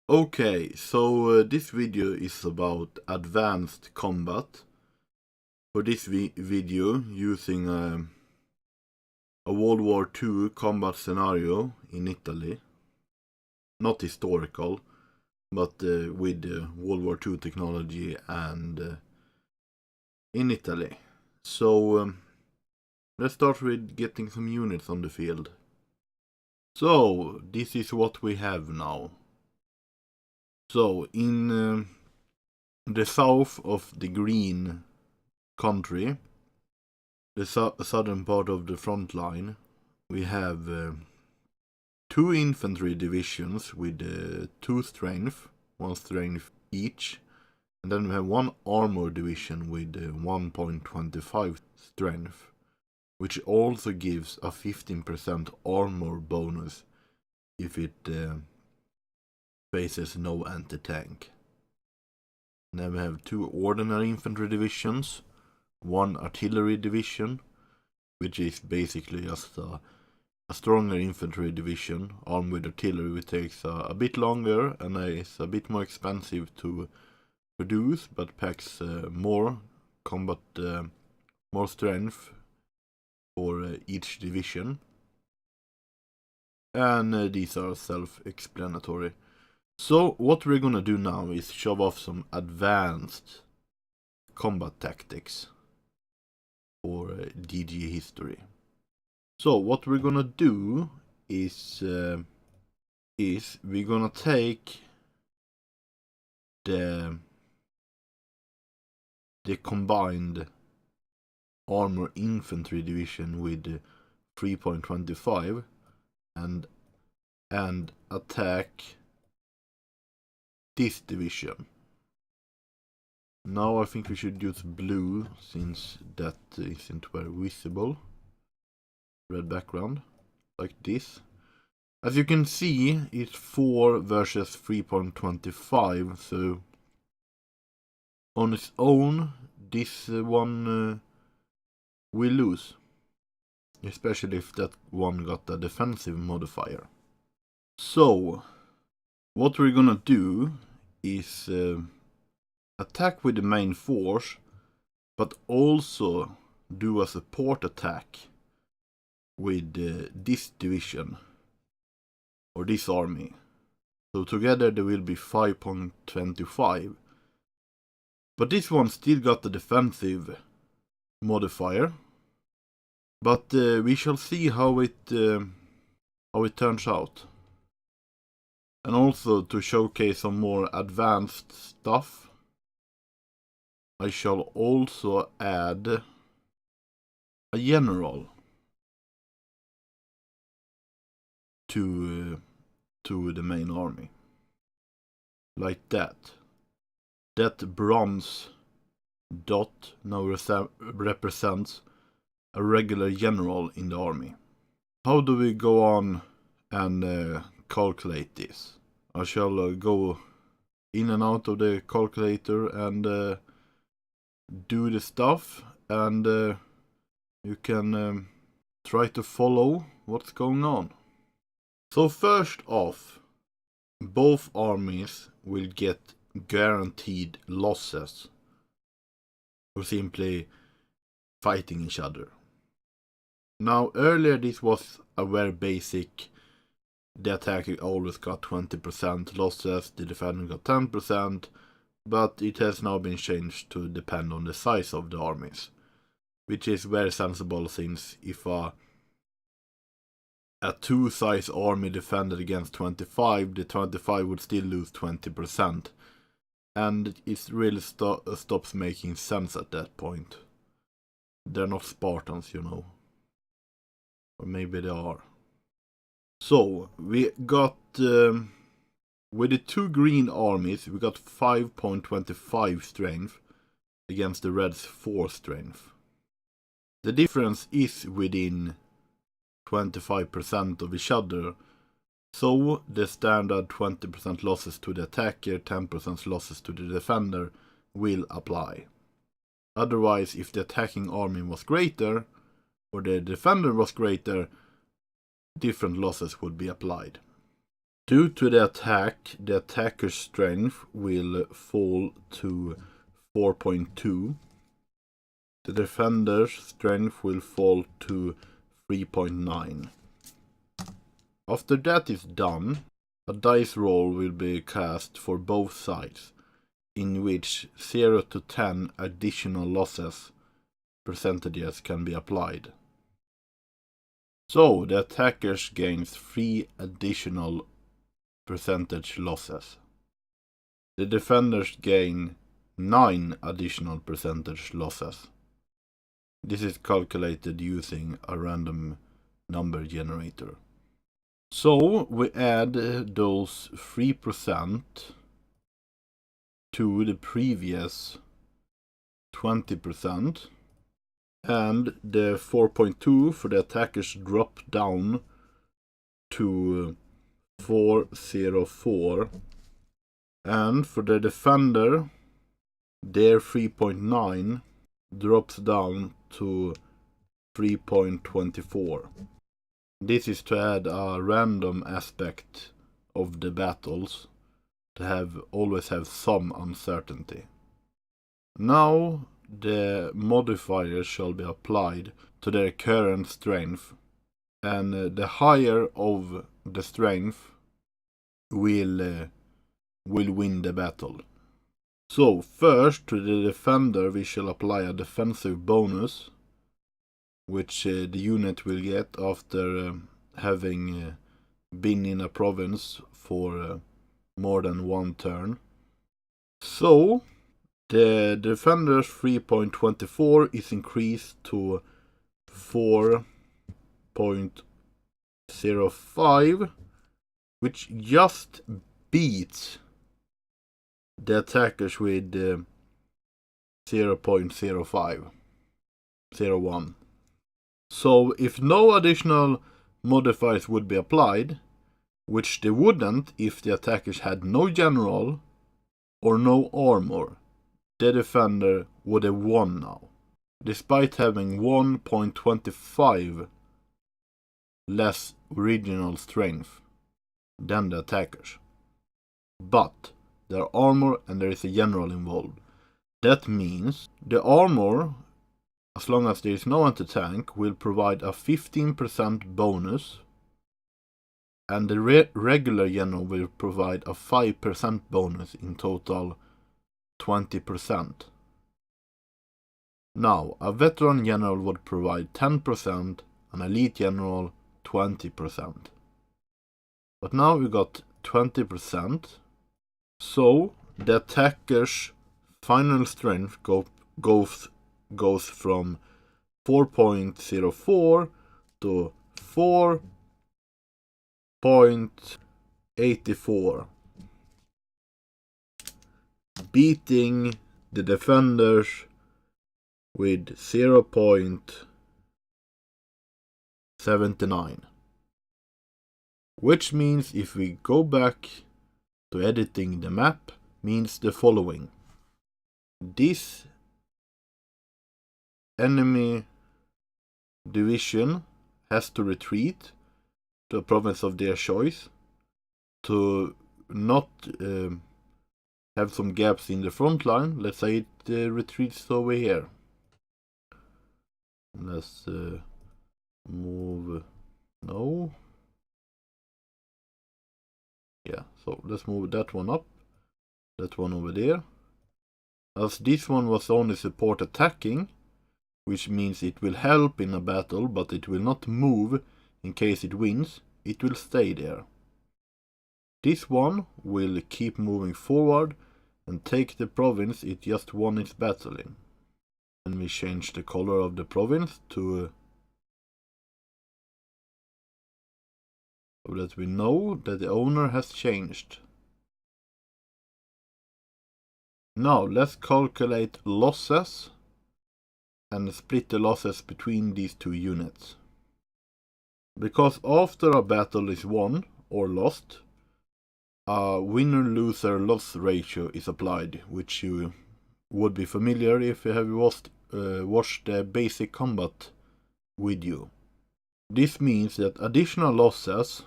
Okay, so this video is about advanced combat. For this video, using a World War II combat scenario in Italy. Not historical, but with World War II technology and in Italy. So let's start with getting some units on the field. So this is what we have now. So in the south of the green country, the southern part of the front line, we have 2 infantry divisions with 2 strength, 1 strength each, and then we have 1 armor division with 1.25 strength, which also gives a 15% armor bonus if it faces no anti-tank. Then we have 2 ordinary infantry divisions, 1 artillery division, which is basically just a stronger infantry division armed with artillery, which takes a bit longer and is a bit more expensive to produce, but packs more combat, more strength for each division. And these are self-explanatory. So what we're gonna do now is show off some advanced combat tactics for DGHistory. So what we're gonna do is we're gonna take the combined armor infantry division with 3.25 and attack this division. Now I think we should use blue, since that isn't very visible. Red background, like this. As you can see, it's 4 versus 3.25, so on its own, this one will lose. Especially if that one got a defensive modifier. So, what we're gonna do is attack with the main force, but also do a support attack with this division, or this army. So together there will be 5.25. But this one still got the defensive modifier. But we shall see how it turns out. And also, to showcase some more advanced stuff, I shall also add a general to the main army. Like that. That bronze dot now represents a regular general in the army. How do we go on and calculate this? I shall go in and out of the calculator and do the stuff, and you can try to follow what's going on. So first off, both armies will get guaranteed losses for simply fighting each other. Now earlier this was a very basic, the attacker always got 20% losses, the defender got 10%, but it has now been changed to depend on the size of the armies, which is very sensible, since if a 2-size army defended against 25, the 25 would still lose 20%, and it really stops making sense at that point. They're not Spartans, you know. Or maybe they are. So, we got, with the 2 green armies, we got 5.25 strength against the red's 4 strength. The difference is within 25% of each other, so the standard 20% losses to the attacker, 10% losses to the defender will apply. Otherwise, if the attacking army was greater, or the defender was greater, different losses would be applied. Due to the attack, the attacker's strength will fall to 4.2. The defender's strength will fall to 3.9. After that is done, a dice roll will be cast for both sides, in which 0 to 10 additional losses percentages can be applied. So the attacker gains 3 additional percentage losses. The defenders gain 9 additional percentage losses. This is calculated using a random number generator. So we add those 3% to the previous 20%, and the 4.2 for the attackers drop down to 404, and for the defender their 3.9 drops down to 3.24. This is to add a random aspect of the battles to always have some uncertainty. Now the modifiers shall be applied to their current strength, and the higher of the strength will win the battle. So first, to the defender we shall apply a defensive bonus, which the unit will get after having been in a province for more than one turn. So the defender's 3.24 is increased to 4.05, which just beats the attackers with 0.01. So if no additional modifiers would be applied, which they wouldn't if the attackers had no general or no armor, the defender would have won now, despite having 1.25 less original strength than the attackers. But there are armor and there is a general involved. That means the armor, as long as there is no anti-tank, will provide a 15% bonus, and the regular general will provide a 5% bonus, in total 20%. Now, a veteran general would provide 10%, an elite general 20%. But now we got 20%, so the attacker's final strength goes from 4.04 to 4.84, beating the defenders with 0.79. Which means, if we go back to editing the map, means the following. This enemy division has to retreat to a province of their choice to not have some gaps in the front line. Let's say it retreats over here. Let's move. No. Yeah, so let's move that one up. That one over there. As this one was only support attacking, which means it will help in a battle, but it will not move in case it wins. It will stay there. This one will keep moving forward and take the province it just won its battle in. And we change the color of the province to so that we know that the owner has changed. Now let's calculate losses and split the losses between these two units. Because after a battle is won or lost, a winner-loser-loss ratio is applied, which you would be familiar if you have watched the basic combat video. This means that additional losses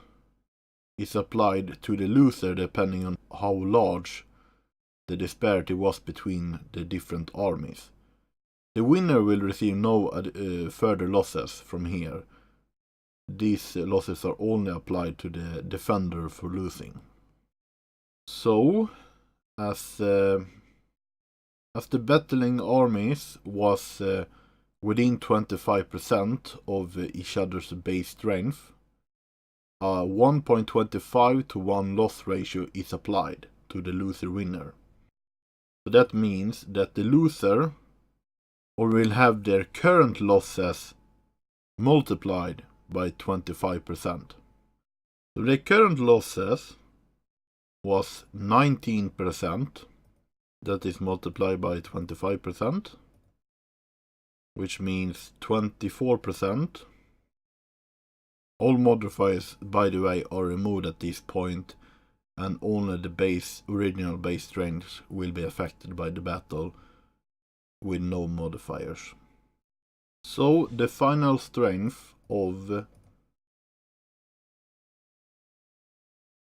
is applied to the loser depending on how large the disparity was between the different armies. The winner will receive no further losses from here. These losses are only applied to the defender for losing. So, as the battling armies was within 25% of each other's base strength, a 1.25 to 1 loss ratio is applied to the loser-winner. So that means that the loser will have their current losses multiplied by 25%. So the current losses was 19%, that is multiplied by 25%, which means 24%. All modifiers, by the way, are removed at this point, and only the original base strength will be affected by the battle with no modifiers. So the final strength of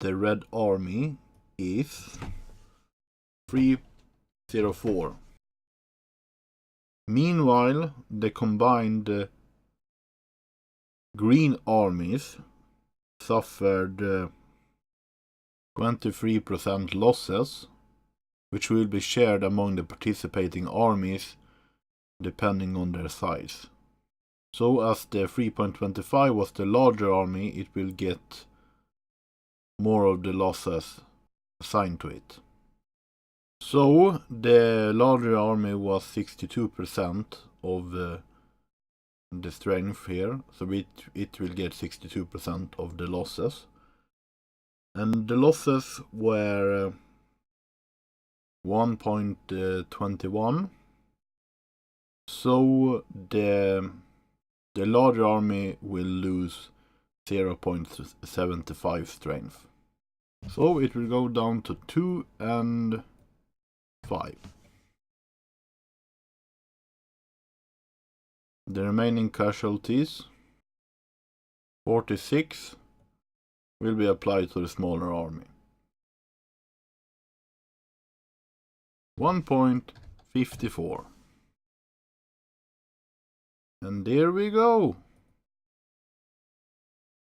the Red Army is 304. Meanwhile, the combined Green armies suffered 23% losses, which will be shared among the participating armies depending on their size. So as the 3.25 was the larger army, it will get more of the losses assigned to it. So the larger army was 62% of the strength here, so it will get 62% of the losses. And the losses were 1.21. So the larger army will lose 0.75 strength. So it will go down to 2 and 5. The remaining casualties, 46, will be applied to the smaller army. 1.54. And there we go.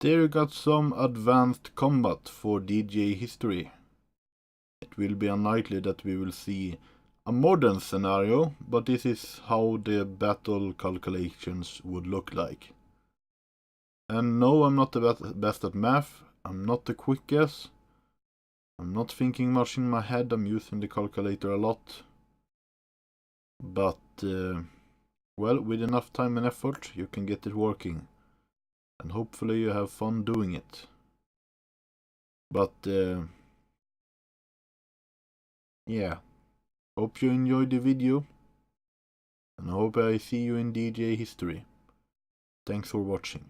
There you got some advanced combat for DGHistory. It will be unlikely that we will see a modern scenario, but this is how the battle calculations would look like. And no, I'm not the best at math, I'm not the quickest, I'm not thinking much in my head, I'm using the calculator a lot. But, well, with enough time and effort, you can get it working. And hopefully you have fun doing it. But, yeah. Hope you enjoyed the video. And I hope I see you in DGHistory. Thanks for watching.